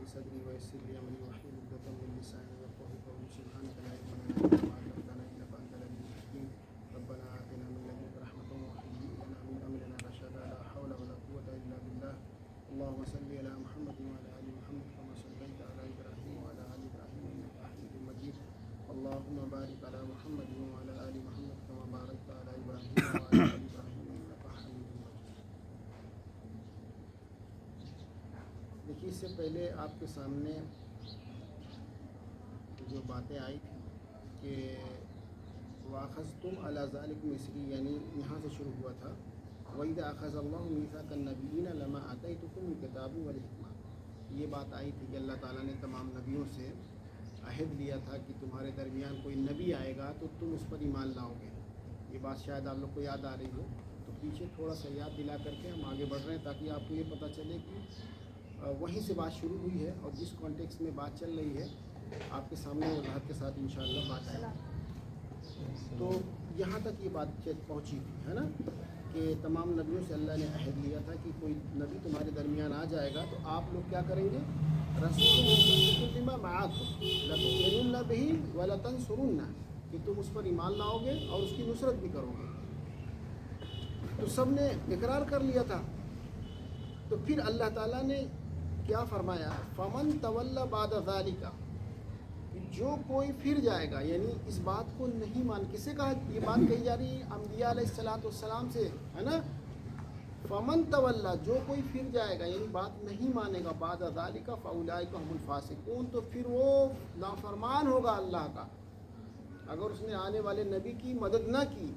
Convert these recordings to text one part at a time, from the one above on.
صدری ويسر لي أمري واحلل عقدة من لساني يفقهوا قولي سبحانك لا علم لنا إلا ما علمتنا إنك أنت العليم الحكيم ربنا آتنا من لدنك رحمة وهيئ لنا من أمرنا رشدا لا حول ولا قوة إلا بالله اللهم صل على محمد وعلى آل محمد كما صليت على إبراهيم وعلى آل إبراهيم إنك حميد مجيد اللهم بارك على محمد وعلى آل محمد كما باركت على إبراهيم وعلى آل إبراهيم إنك حميد مجيد. دیکھیے اس سے پہلے آپ کے سامنے جو باتیں آئی تھیں کہ وَأَخَذْتُمْ عَلَى ذَلِكُمْ مِصْرِي، یعنی یہاں سے شروع ہوا تھا وَإِذَا أَخَذَ اللَّهُ مِيثَاقَ النَّبِيِّينَ لَمَا آتَيْتُكُم مِّن كِتَابٍ وَحِكْمَةٍ. یہ بات آئی تھی کہ اللہ تعالیٰ نے تمام نبیوں سے عہد لیا تھا کہ تمہارے درمیان کوئی نبی آئے گا تو تم اس پر ایمان لاؤ گے. یہ بات شاید آپ لوگ کو یاد آ رہی ہو، تو پیچھے تھوڑا سا یاد دلا کر کے ہم آگے بڑھ رہے ہیں تاکہ آپ کو یہ پتہ چلے کہ وہیں سے بات شروع ہوئی ہے اور جس کانٹیکس میں بات چل رہی ہے آپ کے سامنے وضاحت کے ساتھ انشاءاللہ بات آئے. تو یہاں تک یہ بات پہنچی تھی ہے نا کہ تمام نبیوں سے اللہ نے عہد لیا تھا کہ کوئی نبی تمہارے درمیان آ جائے گا تو آپ لوگ کیا کریں گے؟ رسول بما معکم لتؤمنن بہ ولتنصرنہ، کہ تم اس پر ایمان لاؤ گے اور اس کی نصرت بھی کرو گے. تو سب نے اقرار کر لیا تھا. تو پھر اللہ تعالیٰ نے کیا فرمایا؟ فمن تولی بعد ذالک، جو کوئی پھر جائے گا، یعنی اس بات کو نہیں مان. کس سے کہا یہ بات کہی جا رہی ہے؟ انبیاء علیہ السلام سے ہے نا. فمن تولی، جو کوئی پھر جائے گا یعنی بات نہیں مانے گا، بعد ذالک فاولئک هم الفاسقون، تو پھر وہ نافرمان ہوگا اللہ کا. اگر اس نے آنے والے نبی کی مدد نہ کی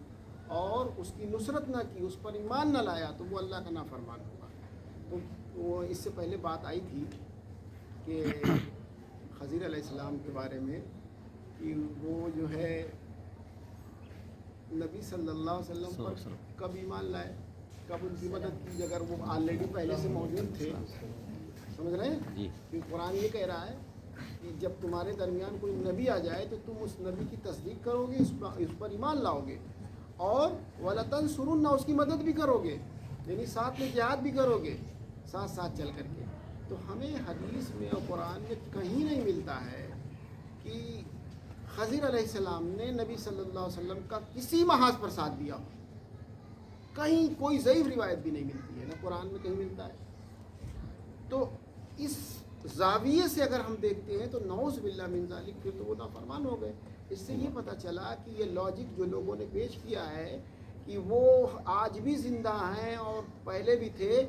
اور اس کی نصرت نہ کی، اس پر ایمان نہ لایا، تو وہ اللہ کا نافرمان ہوگا. تو وہ اس سے پہلے بات آئی تھی کہ خضر علیہ السلام کے بارے میں کہ وہ جو ہے نبی صلی اللہ علیہ وسلم پر کب ایمان لائے، کب ان کی مدد کی، اگر وہ آلریڈی پہلے سے موجود تھے. سمجھ رہے ہیں؟ کہ قرآن یہ کہہ رہا ہے کہ جب تمہارے درمیان کوئی نبی آ جائے تو تم اس نبی کی تصدیق کرو گے، اس پر ایمان لاؤ گے، اور وَلَتَنْصُرُنَّ، اس کی مدد بھی کرو گے، یعنی ساتھ میں جہاد بھی کرو گے ساتھ ساتھ چل کر کے. تو ہمیں حدیث میں اور قرآن میں کہیں نہیں ملتا ہے کہ خضر علیہ السلام نے نبی صلی اللہ علیہ وسلم کا کسی محاذ پر ساتھ دیا. کہیں کوئی ضعیف روایت بھی نہیں ملتی ہے، نہ قرآن میں کہیں ملتا ہے. تو اس زاویے سے اگر ہم دیکھتے ہیں تو نعوذ باللہ من ذالک، پھر تو وہ نافرمان ہو گئے. اس سے یہ پتہ چلا کہ یہ لاجک جو لوگوں نے پیش کیا ہے کہ وہ آج بھی زندہ ہیں اور پہلے بھی تھے،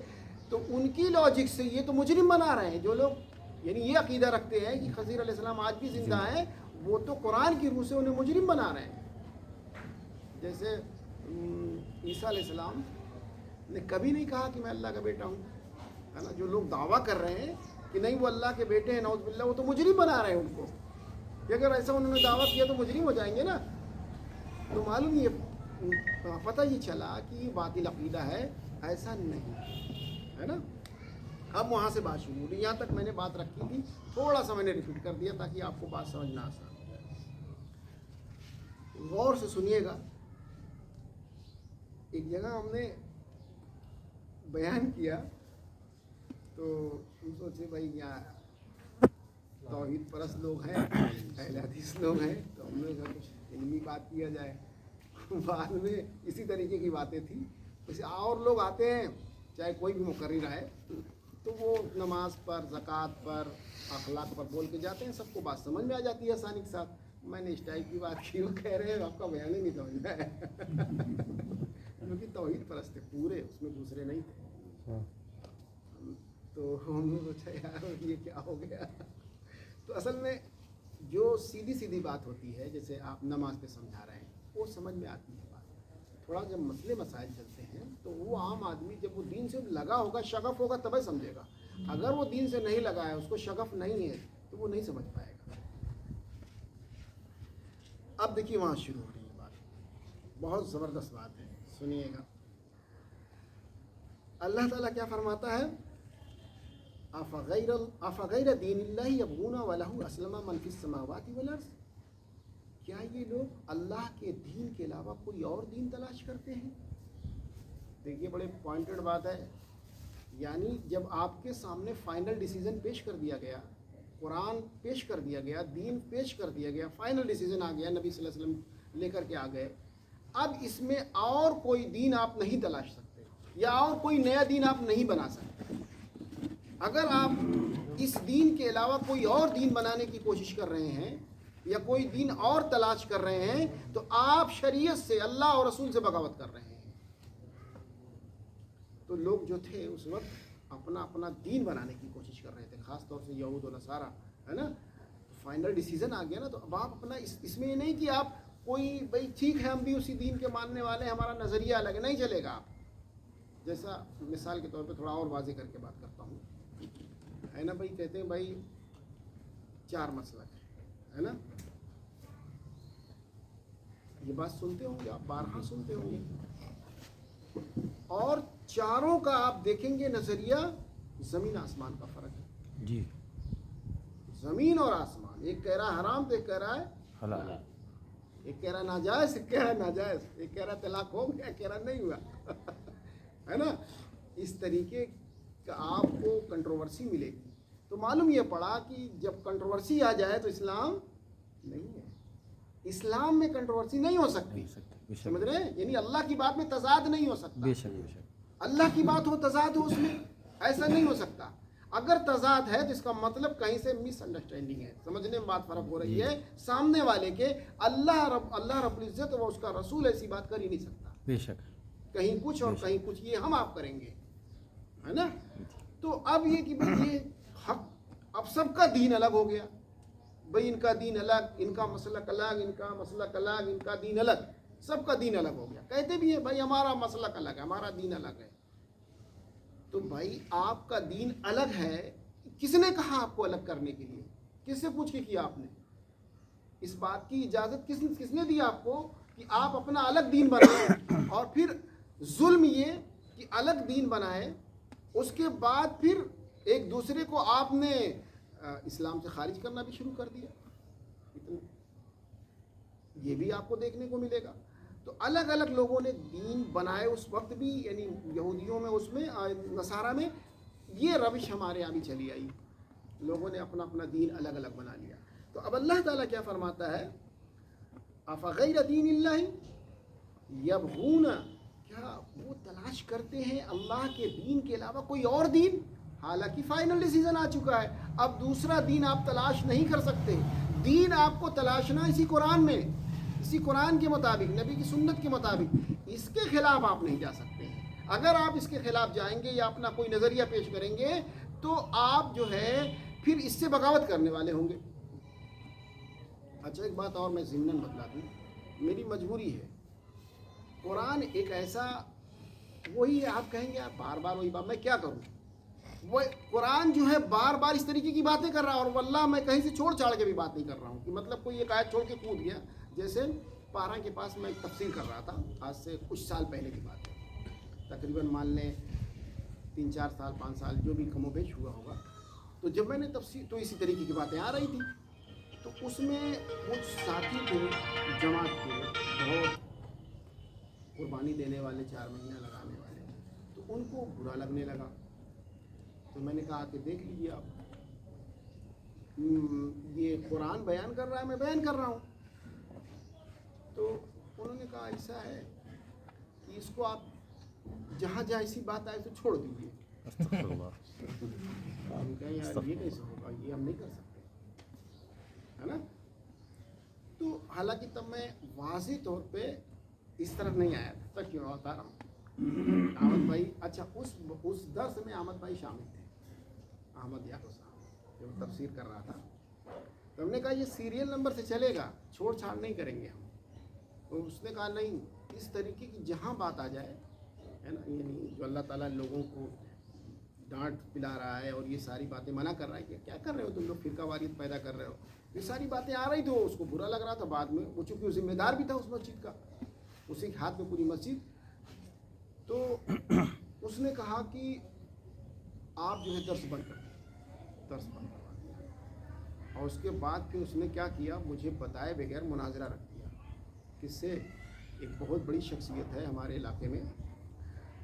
تو ان کی لاجک سے یہ تو مجرم بنا رہے ہیں. جو لوگ یعنی یہ عقیدہ رکھتے ہیں کہ خضر علیہ السلام آج بھی زندہ ہیں، وہ تو قرآن کی روح سے انہیں مجرم بنا رہے ہیں. جیسے عیسیٰ علیہ السلام نے کبھی نہیں کہا کہ میں اللہ کا بیٹا ہوں، ہے نا. جو لوگ دعویٰ کر رہے ہیں کہ نہیں وہ اللہ کے بیٹے ہیں، نعوذ باللہ، وہ تو مجرم بنا رہے ہیں ان کو. کہ اگر ایسا انہوں نے دعویٰ کیا تو مجرم ہو جائیں گے نا. تو معلوم یہ پتہ یہ چلا کہ یہ باطل عقیدہ ہے، ایسا نہیں ہے نا. اب وہاں سے بات شروع ہوئی، یہاں تک میں نے بات رکھی تھی، تھوڑا سا میں نے ریپیٹ کر دیا تاکہ آپ کو بات سمجھنا آسان ہو جائے. غور سے سنیے گا. ایک جگہ ہم نے بیان کیا تو ہم سوچے بھائی یہاں توحید پرست لوگ ہیں، اہل حدیث لوگ ہیں، تو ہم نے کہا کچھ علمی بات کیا جائے. بعد میں اسی طریقے کی باتیں تھیں. ویسے اور لوگ آتے ہیں، چاہے کوئی بھی مقرر آئے، تو وہ نماز پر، زکوٰۃ پر، اخلاق پر بول کے جاتے ہیں، سب کو بات سمجھ میں آ جاتی ہے آسانی کے ساتھ. میں نے اس ٹائپ کی بات کی، وہ کہہ رہے ہیں آپ کا بیان ہی نہیں سمجھ میں آیا. کیونکہ توحید پرست تھے پورے، اس میں دوسرے نہیں تھے. تو ہم نے سوچا یار یہ کیا ہو گیا. تو اصل میں جو سیدھی سیدھی بات ہوتی ہے، جیسے آپ نماز پہ سمجھا رہے ہیں، وہ سمجھ میں آتی ہے بات. تھوڑا جب مسئلے مسائل چلتے ہیں تو وہ عام آدمی جب وہ دین سے لگا ہوگا، شغف ہوگا، تبھی سمجھے گا. اگر وہ دین سے نہیں لگا ہے، اس کو شغف نہیں ہے، تو وہ نہیں سمجھ پائے گا. اب دیکھیے وہاں شروع ہو رہی ہے بات، بہت زبردست بات ہے، سنیے گا. اللہ تعالیٰ کیا فرماتا ہے؟ افغیر دین اللہ یبغون ولہ اسلم من فی السماوات والارض، کیا یہ لوگ اللہ کے دین کے علاوہ کوئی اور دین تلاش کرتے ہیں؟ دیکھیے بڑے پوائنٹڈ بات ہے. یعنی جب آپ کے سامنے فائنل ڈیسیزن پیش کر دیا گیا، قرآن پیش کر دیا گیا، دین پیش کر دیا گیا، فائنل ڈیسیزن آ گیا، نبی صلی اللہ علیہ وسلم لے کر کے آ گئے، اب اس میں اور کوئی دین آپ نہیں تلاش سکتے یا اور کوئی نیا دین آپ نہیں بنا سکتے. اگر آپ اس دین کے علاوہ کوئی اور دین بنانے کی کوشش کر رہے ہیں یا کوئی دین اور تلاش کر رہے ہیں تو آپ شریعت سے، اللہ اور رسول سے بغاوت کر رہے ہیں. تو لوگ جو تھے اس وقت اپنا اپنا دین بنانے کی کوشش کر رہے تھے، خاص طور سے یہود و نصارہ، ہے نا. فائنل ڈیسیزن آ گیا نا، تو اب آپ اپنا اس میں یہ نہیں کہ آپ کوئی بھائی ٹھیک ہے ہم بھی اسی دین کے ماننے والے ہیں، ہمارا نظریہ الگ ہے، نہیں چلے گا. آپ جیسا مثال کے طور پہ تھوڑا اور واضح کر کے بات کرتا ہوں، ہے نا بھائی، کہتے ہیں بھائی 4 مسلک ہے نا، یہ بات سنتے ہوں گے آپ، بارہا سنتے ہوں گے، اور چاروں کا آپ دیکھیں گے نظریہ زمین آسمان کا فرق ہے. جی، زمین اور آسمان، ایک کہہ رہا ہے حرام تو ایک کہہ رہا ہے حلال. ایک کہہ رہا ناجائز، ایک کہہ رہا ناجائز، ایک کہہ رہا طلاق ہو گیا، ایک کہہ رہا نہیں ہوا ہے نا. اس طریقے کا آپ کو کنٹروورسی ملے گی. تو معلوم یہ پڑا کہ جب کنٹروورسی آ جائے تو اسلام نہیں ہے. اسلام میں کنٹروورسی نہیں ہو سکتی، سمجھ رہے ہیں؟ یعنی اللہ کی بات میں تضاد نہیں ہو سکتا. بے شک بے شک. اللہ کی بات ہو تضاد ہو اس میں، ایسا نہیں ہو سکتا. اگر تضاد ہے تو اس کا مطلب کہیں سے مس انڈرسٹینڈنگ ہے، سمجھنے میں بات فرق ہو رہی ہے سامنے والے کے. اللہ رب العزت و اس کا رسول ایسی بات کر ہی نہیں سکتا. بے شک. کہیں کچھ اور کہیں کچھ، یہ ہم آپ کریں گے، ہے نا. تو اب یہ کہ بھئی یہ حق، اب سب کا دین الگ ہو گیا. بھئی ان کا دین الگ، ان کا مسلک الگ، ان کا مسلک الگ، ان کا دین الگ، سب کا دین الگ ہو گیا. کہتے بھی ہیں بھائی ہمارا مسلک الگ ہے، ہمارا دین الگ ہے. تو بھائی آپ کا دین الگ ہے، کس نے کہا آپ کو الگ کرنے کے لیے؟ کس سے پوچھ کے کیا آپ نے؟ اس بات کی اجازت کس نے دی آپ کو کہ آپ اپنا الگ دین بنائیں؟ اور پھر ظلم یہ کہ الگ دین بنائے، اس کے بعد پھر ایک دوسرے کو آپ نے اسلام سے خارج کرنا بھی شروع کر دیا. یہ بھی آپ کو دیکھنے کو ملے گا. تو الگ الگ لوگوں نے دین بنائے اس وقت بھی، یعنی یہودیوں میں، اس میں نصارہ میں یہ روش ہمارے یہاں بھی چلی آئی. لوگوں نے اپنا اپنا دین الگ الگ بنا لیا. تو اب اللہ تعالیٰ کیا فرماتا ہے؟ افغیر دین اللہ یبغون، کیا وہ تلاش کرتے ہیں اللہ کے دین کے علاوہ کوئی اور دین؟ حالانکہ فائنل ڈیسیزن آ چکا ہے، اب دوسرا دین آپ تلاش نہیں کر سکتے. دین آپ کو تلاشنا اسی قرآن میں، اسی قرآن کے مطابق، نبی کی سنت کے مطابق. اس کے خلاف آپ نہیں جا سکتے ہیں. اگر آپ اس کے خلاف جائیں گے یا اپنا کوئی نظریہ پیش کریں گے تو آپ جو ہے پھر اس سے بغاوت کرنے والے ہوں گے. اچھا ایک بات اور میں ضمناً بتلا دوں، میری مجبوری ہے. قرآن ایک ایسا، وہی ہے، آپ کہیں گے آپ بار بار وہی بات، میں کیا کروں؟ وہ قرآن جو ہے بار بار اس طریقے کی باتیں کر رہا ہے، اور واللہ میں کہیں سے چھوڑ چھاڑ کے بھی بات نہیں کر رہا ہوں کہ مطلب کوئی ایک آیت چھوڑ کے کود گیا. جیسے پارا کے پاس میں ایک تفسیر کر رہا تھا، آج سے کچھ سال پہلے کی بات ہے، تقریباً مان لیں 3-4 سال 5 سال جو بھی کم و بیش ہوا ہوگا. تو جب میں نے تفسیر تو اسی طریقے کی باتیں آ رہی تھیں. تو اس میں کچھ ساتھی تھے جماعت کے، بہت قربانی دینے والے، 4 مہینہ لگانے والے، تو ان کو برا لگنے لگا. تو میں نے کہا کہ دیکھ لیجیے آپ، یہ قرآن بیان کر رہا ہے، میں بیان کر رہا ہوں. تو انہوں نے کہا ایسا ہے کہ اس کو آپ جہاں جہاں ایسی بات آئے تو چھوڑ دیجیے. ہم کہیں یار یہ کیسے ہوگا، یہ ہم نہیں کر سکتے، ہے نا. تو حالانکہ تب میں واضح طور پہ اس طرف نہیں آیا تھا، کیوں بتا رہا ہوں احمد بھائی. اچھا اس درس میں احمد بھائی شامل تھے، احمد یعقوب صاحب، جو تفسیر کر رہا تھا. تو ہم نے کہا یہ سیریل نمبر سے چلے گا، چھوڑ چھاڑ نہیں کریں گے ہم. تو اس نے کہا نہیں، اس طریقے کی جہاں بات آ جائے، ہے نا، یعنی جو اللہ تعالیٰ لوگوں کو ڈانٹ پلا رہا ہے اور یہ ساری باتیں منع کر رہا ہے کہ کیا کر رہے ہو تم لوگ، فرقہ واریت پیدا کر رہے ہو، یہ ساری باتیں آ رہی تو اس کو برا لگ رہا تھا. بعد میں وہ چونکہ ذمہ دار بھی تھا اس مسجد کا، اسی کے ہاتھ میں پوری مسجد. تو اس نے کہا کہ آپ جو ہے درس بند کر دیں، درس بند کروا دیا. اور اس کے بعد پھر اس نے کیا کیا، مجھے بتائے بغیر مناظرہ رکھ دیا. کس سے؟ ایک بہت بڑی شخصیت ہے ہمارے علاقے میں،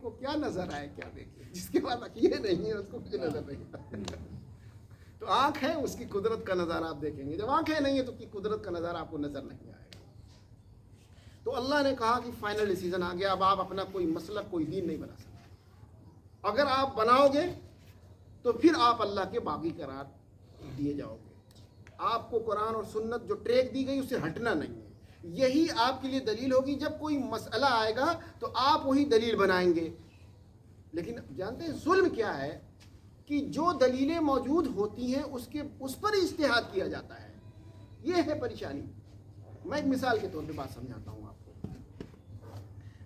کو کیا نظر آئے کیا دیکھے، جس کے بعد یہ نہیں ہے اس کو کچھ نظر نہیں آتا. تو آنکھ ہے اس کی قدرت کا نظارہ آپ دیکھیں گے، جب آنکھیں نہیں ہے تو کی قدرت کا نظارہ آپ کو نظر نہیں آئے گا. تو اللہ نے کہا کہ فائنل ڈیسیژن آ گیا، اب آپ اپنا کوئی مسلک کوئی دین نہیں بنا سکتے. اگر آپ بناؤ گے تو پھر آپ اللہ کے باغی قرار دیے جاؤ گے. آپ کو قرآن اور سنت جو ٹریک دی گئی اس سے ہٹنا نہیں ہے. یہی آپ کے لیے دلیل ہوگی. جب کوئی مسئلہ آئے گا تو آپ وہی دلیل بنائیں گے. لیکن جانتے ہیں ظلم کیا ہے کہ جو دلیلیں موجود ہوتی ہیں اس پر ہی اجتہاد کیا جاتا ہے. یہ ہے پریشانی. میں ایک مثال کے طور پہ بات سمجھاتا ہوں آپ کو.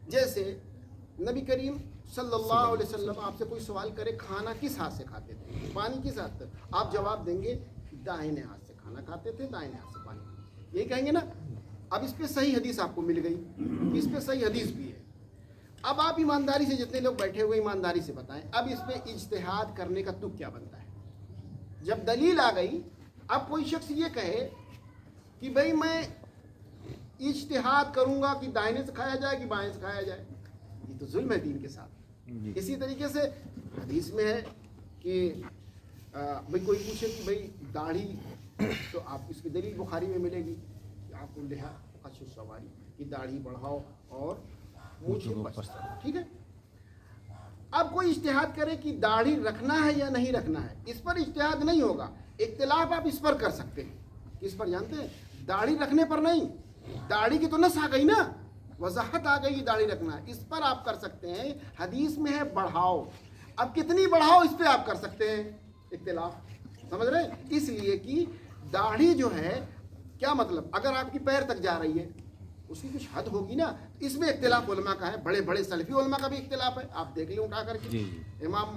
جیسے نبی کریم صلی اللہ علیہ وسلم آپ سے کوئی سوال کرے کھانا کس ہاتھ سے کھاتے تھے، پانی کس ہاتھ سے، آپ جواب دیں گے دائیں ہاتھ سے کھانا کھاتے تھے، دائیں ہاتھ سے پانی. یہی کہیں گے نا. اب اس پہ صحیح حدیث آپ کو مل گئی، اس پہ صحیح حدیث بھی ہے. اب آپ ایمانداری سے، جتنے لوگ بیٹھے ہوئے ایمانداری سے بتائیں اب اس پہ اجتہاد کرنے کا تک کیا بنتا ہے. جب دلیل آ گئی اب کوئی شخص یہ کہے کہ بھئی میں اجتہاد کروں گا کہ دائنے سے کھایا جائے کہ بائیں سے کھایا جائے، یہ تو ظلم ہے دین کے ساتھ. اسی طریقے سے حدیث میں ہے کہ بھئی کوئی پوچھے کہ بھئی داڑھی، تو آپ اس کی دلیل بخاری میں ملے گی کہ آپ کو لہا قص السواری کہ داڑھی بڑھاؤ اور مونچھ بس. ٹھیک ہے. اب کوئی اجتہاد کرے کہ داڑھی رکھنا ہے یا نہیں رکھنا ہے، اس پر اجتہاد نہیں ہوگا. اختلاف آپ اس پر کر سکتے ہیں. کس پر جانتے ہیں؟ داڑھی رکھنے پر نہیں. داڑھی کی تو نس آ گئی نا، وضاحت آ گئی داڑھی رکھنا ہے، اس پر آپ کر سکتے ہیں. حدیث میں ہے بڑھاؤ، اب کتنی بڑھاؤ اس پہ آپ کر سکتے ہیں اختلاف. سمجھ رہے ہیں؟ اس لیے کہ داڑھی جو ہے کیا مطلب، اگر آپ کی پیر تک جا رہی ہے اس کی کچھ حد ہوگی نا. اس میں اختلاف علماء کا ہے، بڑے بڑے سلفی علماء کا بھی اختلاف ہے. آپ دیکھ لیں اٹھا کر کے. امام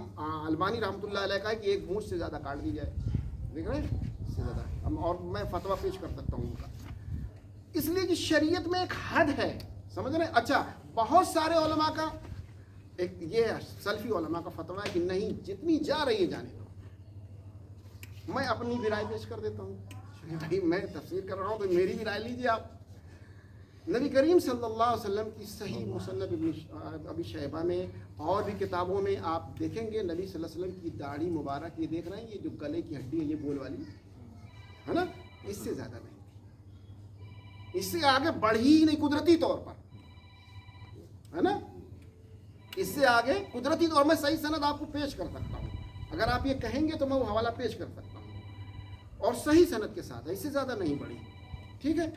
البانی رحمۃ اللہ علیہ کا ہے کہ ایک مونچھ سے زیادہ کاٹ دی جائے. دیکھ رہے ہیں اس سے زیادہ، اور میں فتویٰ پیش کر سکتا ہوں ان کا. اس لیے کہ شریعت میں ایک حد ہے. سمجھ رہے ہیں؟ اچھا بہت سارے علماء کا ایک یہ سلفی علماء کا فتویٰ ہے کہ نہیں جتنی جا رہی ہے جانے دو. میں اپنی بھی رائے پیش کر دیتا ہوں. بھائی میں تفسیر کر رہا ہوں تو میری بھی رائے لیجیے آپ. نبی کریم صلی اللہ علیہ وسلم کی صحیح مصنف ابی شیبہ میں اور بھی کتابوں میں آپ دیکھیں گے نبی صلی اللہ علیہ وسلم کی داڑھی مبارک، یہ دیکھ رہے ہیں یہ جو گلے کی ہڈی ہے یہ گول والی ہے نا، اس سے زیادہ نہیں تھی. اس سے آگے بڑھی ہی نہیں قدرتی طور پر، ہے نا. اس سے آگے قدرتی طور میں صحیح سند آپ کو پیش کر سکتا ہوں. اگر آپ یہ کہیں گے تو میں وہ حوالہ پیش کر سکتا ہوں اور صحیح سند کے ساتھ ہے. اس سے زیادہ نہیں بڑھی. ٹھیک ہے.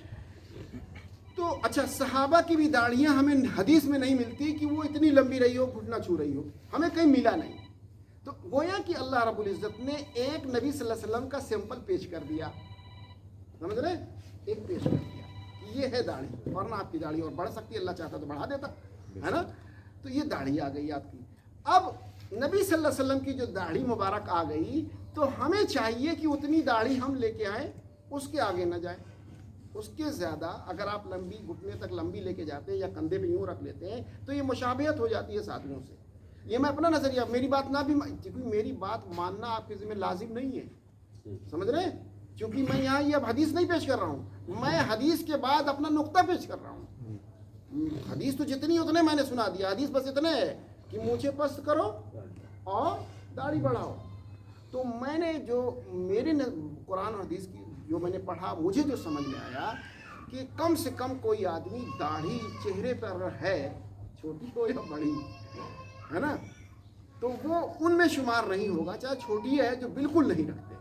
تو اچھا صحابہ کی بھی داڑھیاں ہمیں حدیث میں نہیں ملتی کہ وہ اتنی لمبی رہی ہو، گھٹنا چھو رہی ہو، ہمیں کہیں ملا نہیں. تو گویا کہ اللہ رب العزت نے ایک نبی صلی اللہ علیہ وسلم کا سیمپل پیش کر دیا. سمجھ رہے؟ ایک پیش کر دیا یہ ہے داڑھی، ورنہ آپ کی داڑھی اور بڑھ سکتی ہے، اللہ چاہتا تو بڑھا دیتا ہے نا. تو یہ داڑھی آ گئی آپ کی. اب نبی صلی اللہ علیہ وسلم کی جو داڑھی مبارک آ گئی تو ہمیں چاہیے کہ اتنی داڑھی ہم لے کے آئیں، اس کے آگے نہ جائیں. اس کے زیادہ اگر آپ لمبی گھٹنے تک لمبی لے کے جاتے ہیں یا کندھے پہ یوں رکھ لیتے ہیں تو یہ مشابہت ہو جاتی ہے ساتھیوں سے. یہ میں اپنا نظریہ، میری بات نہ بھی، کیونکہ میری بات ماننا آپ کے ذمہ لازم نہیں ہے. سمجھ رہے ہیں؟ کیونکہ میں یہاں یہ اب حدیث نہیں پیش کر رہا ہوں، میں حدیث کے بعد اپنا نقطہ پیش کر رہا ہوں. حدیث تو جتنی اتنے میں نے سنا دیا. حدیث بس اتنے ہے کہ مونچھیں پست کرو اور داڑھی بڑھاؤ. تو میں نے جو میرے قرآن اور حدیث کی جو میں نے پڑھا، مجھے جو سمجھ میں آیا کہ کم سے کم کوئی آدمی داڑھی چہرے پر ہے، چھوٹی ہو یا بڑی، ہے نا، تو وہ ان میں شمار نہیں ہوگا. چاہے چھوٹی ہے جو بالکل نہیں رکھتے،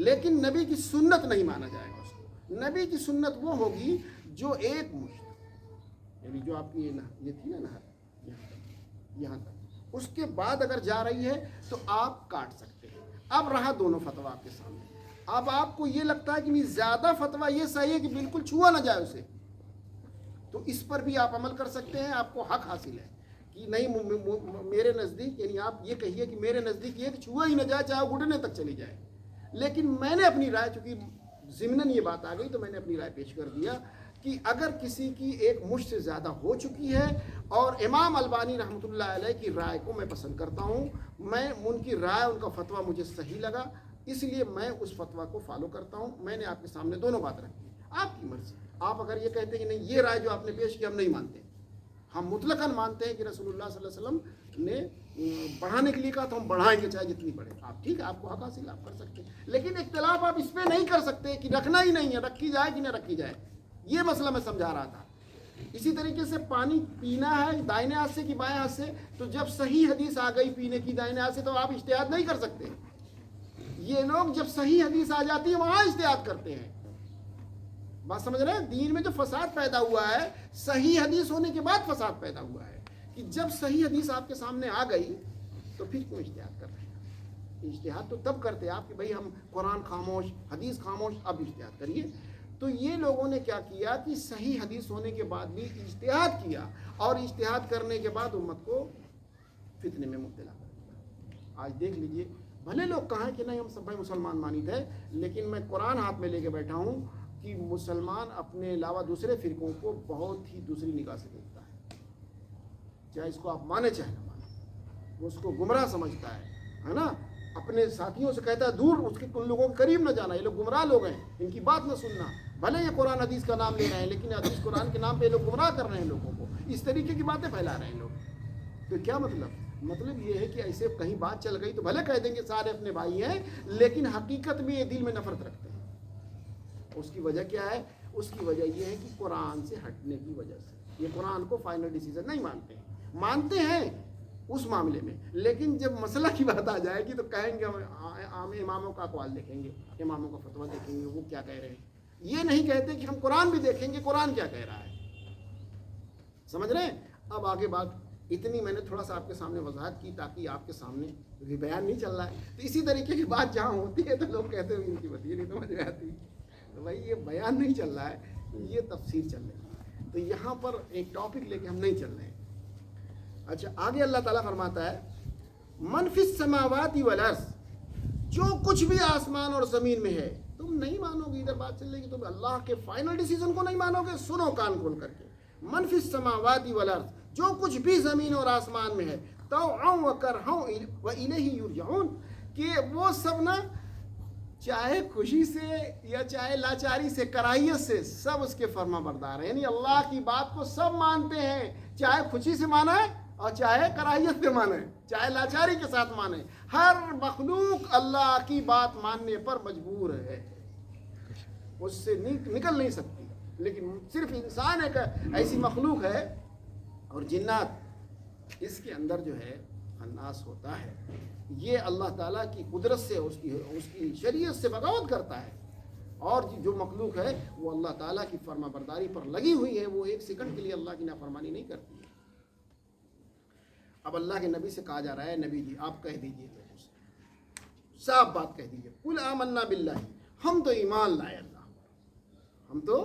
لیکن نبی کی سنت نہیں مانا جائے گا اس کو. نبی کی سنت وہ ہوگی جو ایک مشت، یعنی جو آپ کی یہ تھی نا نہر یہاں تک، اس کے بعد اگر جا رہی ہے تو آپ کاٹ سکتے ہیں. اب رہا دونوں فتویٰ آپ کے سامنے. اب آپ کو یہ لگتا ہے کہ نہیں زیادہ فتویٰ یہ صحیح ہے کہ بالکل چھوا نہ جائے اسے، تو اس پر بھی آپ عمل کر سکتے ہیں. آپ کو حق حاصل ہے کہ نہیں میرے نزدیک، یعنی آپ یہ کہیے کہ میرے نزدیک یہ کہ چھوا ہی نہ جائے، چاہے گھٹنے تک چلی جائے. لیکن میں نے اپنی رائے، چونکہ ضمناً یہ بات آ گئی تو میں نے اپنی رائے پیش کر دیا کہ اگر کسی کی ایک مشت سے زیادہ ہو چکی ہے، اور امام البانی رحمۃ اللہ علیہ کی رائے کو میں پسند کرتا ہوں، میں ان کی رائے، ان کا فتویٰ مجھے صحیح لگا، اس لیے میں اس فتویٰ کو فالو کرتا ہوں. میں نے آپ کے سامنے دونوں بات رکھی. آپ کی مرضی. آپ اگر یہ کہتے ہیں کہ نہیں یہ رائے جو آپ نے پیش کی ہم نہیں مانتے، ہم مطلقاً مانتے ہیں کہ رسول اللہ صلی اللہ علیہ وسلم نے بڑھانے کے لیے کہا تو ہم بڑھائیں گے چاہے جتنی بڑھے. آپ ٹھیک ہے, آپ کو حق حاصل آپ کر سکتے ہیں, لیکن اختلاف آپ اس پہ نہیں کر سکتے کہ رکھنا ہی نہیں ہے, رکھی جائے کہ نہ رکھی جائے. یہ مسئلہ میں سمجھا رہا تھا. اسی طریقے سے پانی پینا ہے دائیں ہاتھ سے کہ بائیں ہاتھ سے, تو جب صحیح حدیث آ گئی پینے کی دائیں ہاتھ سے تو آپ اجتہاد نہیں کر سکتے. یہ لوگ جب صحیح حدیث آ جاتی ہے وہاں اجتہاد کرتے ہیں. بات سمجھ رہے ہیں؟ دین میں جو فساد پیدا ہوا ہے صحیح حدیث ہونے کے بعد فساد پیدا ہوا ہے, کہ جب صحیح حدیث آپ کے سامنے آ گئی تو پھر کیوں اجتہاد کر رہے ہیں؟ اجتہاد تو تب کرتے آپ کہ بھئی ہم قرآن خاموش, حدیث خاموش, اب اجتہاد کریے. تو یہ لوگوں نے کیا کیا کہ صحیح حدیث ہونے کے بعد بھی اجتہاد کیا, اور اجتہاد کرنے کے بعد امت کو فتنے میں مبتلا کر دیا. آج دیکھ لیجئے, بھلے لوگ کہیں کہ نہیں ہم سب بھائی مسلمان مانید ہے, لیکن میں قرآن ہاتھ میں لے کے بیٹھا ہوں کہ مسلمان اپنے علاوہ دوسرے فرقوں کو بہت ہی دوسری نگاہ سے دیکھتا ہے. چاہے اس کو آپ مانے چاہے نہ مانے, وہ اس کو گمراہ سمجھتا ہے نا. اپنے ساتھیوں سے کہتا ہے دور اس کے ان لوگوں کے قریب نہ جانا, یہ لوگ گمراہ لوگ ہیں, ان کی بات نہ سننا. بھلے یہ قرآن حدیث کا نام لے رہے ہیں, لیکن حدیث قرآن کے نام پہ یہ لوگ گمراہ کر رہے ہیں لوگوں کو, اس طریقے کی باتیں پھیلا رہے ہیں لوگ. تو کیا مطلب یہ ہے کہ ایسے کہیں بات چل گئی تو بھلے کہہ دیں گے سارے اپنے بھائی ہیں, لیکن حقیقت میں یہ دل میں نفرت رکھتے ہیں. اس کی وجہ کیا ہے؟ اس کی وجہ یہ ہے کہ قرآن سے ہٹنے کی وجہ سے یہ قرآن کو فائنل ڈیسیژن نہیں مانتے ہیں. مانتے ہیں اس معاملے میں, لیکن جب مسئلہ کی بات آ جائے گی تو کہیں گے عام اماموں کا اقوال دیکھیں گے, اماموں کا فتویٰ دیکھیں گے, وہ کیا کہہ رہے ہیں. یہ نہیں کہتے کہ ہم قرآن بھی دیکھیں گے قرآن کیا کہہ رہا ہے. سمجھ رہے ہیں؟ اب آگے بات اتنی میں نے تھوڑا سا آپ کے سامنے وضاحت کی تاکہ آپ کے سامنے بھی بیان نہیں چل رہا ہے. تو اسی طریقے کی بات جہاں ہوتی ہے تو لوگ کہتے ہیں ان کی بات یہ نہیں سمجھ میں آتی. تو بھائی یہ بیان نہیں چل رہا ہے, یہ تفسیر چل رہی ہے. تو یہاں پر ایک ٹاپک لے کے ہم نہیں چل رہے ہیں. اچھا آگے اللہ تعالیٰ فرماتا ہے من فی السماوات والارض, جو کچھ بھی آسمان اور زمین میں ہے. تم نہیں مانو گے, ادھر بات چل رہی ہے کہ تم اللہ کے فائنل ڈیسیژن کو نہیں مانو گے. سنو کان کھول کر کے, من فی السماوات والارض, جو کچھ بھی زمین اور آسمان میں ہے, طوعا وکرہا والیہ یرجعون, کہ وہ سب نا چاہے خوشی سے یا چاہے لاچاری سے, کراہیت سے, سب اس کے فرما بردار ہیں. یعنی اللہ کی بات کو سب مانتے ہیں, چاہے خوشی سے مانا ہے اور چاہے کراہیت سے مانے, چاہے لاچاری کے ساتھ مانے. ہر مخلوق اللہ کی بات ماننے پر مجبور ہے, اس سے نکل نہیں سکتی. لیکن صرف انسان ایک ایسی مخلوق ہے, اور جنات اس کے اندر جو ہے خناس ہوتا ہے. یہ اللہ تعالیٰ کی قدرت سے اس کی شریعت سے بغاوت کرتا ہے, اور جو مخلوق ہے وہ اللہ تعالیٰ کی فرما برداری پر لگی ہوئی ہے, وہ ایک سیکنڈ کے لیے اللہ کی نافرمانی نہیں کرتی ہے. اب اللہ کے نبی سے کہا جا رہا ہے, نبی جی آپ کہہ دیجئے, لوگوں سے صاف بات کہہ دیجئے, قل آمنا باللہ, ہم تو ایمان لائے اللہ پر, ہم تو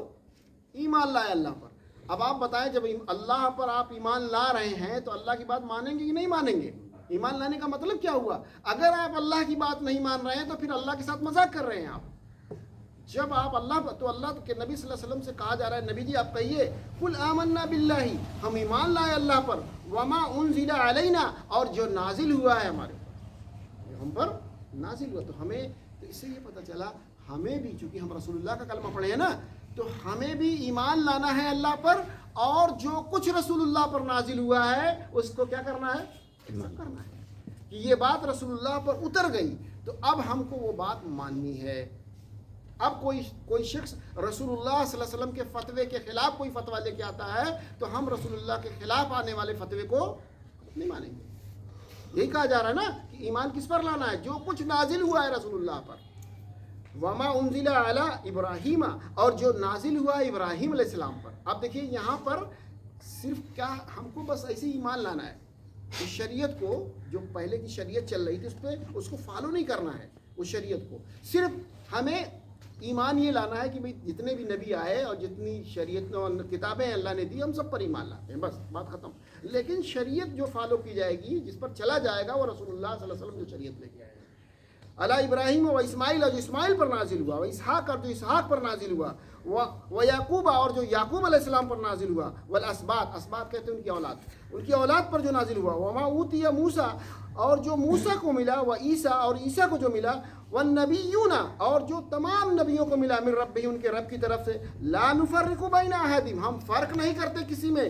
ایمان لائے اللہ پر. اب آپ بتائیں جب اللہ پر آپ ایمان لا رہے ہیں تو اللہ کی بات مانیں گے کہ نہیں مانیں گے؟ ایمان لانے کا مطلب کیا ہوا؟ اگر آپ اللہ کی بات نہیں مان رہے ہیں تو پھر اللہ کے ساتھ مذاق کر رہے ہیں آپ. جب آپ اللہ تو اللہ کے نبی صلی اللہ علیہ وسلم سے کہا جا رہا ہے, نبی جی آپ کہیے قل آمنا باللہ, ہم ایمان لائے اللہ پر, وما انزل علینا, اور جو نازل ہوا ہے ہمارے پر, ہم پر نازل ہوا. تو ہمیں تو اس سے یہ پتہ چلا ہمیں بھی, چونکہ ہم رسول اللہ کا کلمہ پڑھے ہیں نا, تو ہمیں بھی ایمان لانا ہے اللہ پر, اور جو کچھ رسول اللہ پر نازل ہوا ہے اس کو کیا کرنا ہے؟ کرنا ہے. کہ یہ بات رسول اللہ پر اتر گئی تو اب ہم کو وہ بات ماننی ہے. اب کوئی شخص رسول اللہ صلی اللہ علیہ وسلم کے فتوے کے خلاف کوئی فتویٰ لے کے آتا ہے تو ہم رسول اللہ کے خلاف آنے والے فتوے کو نہیں مانیں گے. یہی کہا جا رہا ہے نا کہ ایمان کس پر لانا ہے؟ جو کچھ نازل ہوا ہے رسول اللہ پر. وما انزل علی ابراہیم, اور جو نازل ہوا ہے ابراہیم علیہ السلام پر. اب دیکھیے یہاں پر صرف کیا ہم کو بس ایسے ہی ایمان لانا ہے, اس شریعت کو, جو پہلے کی شریعت چل رہی تھی اس کو فالو نہیں کرنا ہے. اس شریعت کو صرف ہمیں ایمان یہ لانا ہے کہ بھئی جتنے بھی نبی آئے اور جتنی شریعت اور کتابیں اللہ نے دی ہم سب پر ایمان لاتے ہیں, بس بات ختم. لیکن شریعت جو فالو کی جائے گی, جس پر چلا جائے گا, وہ رسول اللہ صلی اللہ علیہ وسلم جو شریعت لے کے آئے ہیں. علی ابراہیم و اسماعیل, اور جو اسماعیل پر نازل ہوا, و اسحاق, اور جو اسحاق پر نازل ہوا, و یعقوب, اور جو یعقوب علیہ السلام پر نازل ہوا, والاسباط, اسباط کہتے ہیں ان کی اولاد پر جو نازل ہوا, وما اوتی موسیٰ, اور جو موسیٰ کو ملا, و عیسیٰ, اور عیسیٰ کو جو ملا, والنبیون, اور جو تمام نبیوں کو ملا, من ربہ, ان کے رب کی طرف سے, لا نفرق بین احد, ہم فرق نہیں کرتے کسی میں,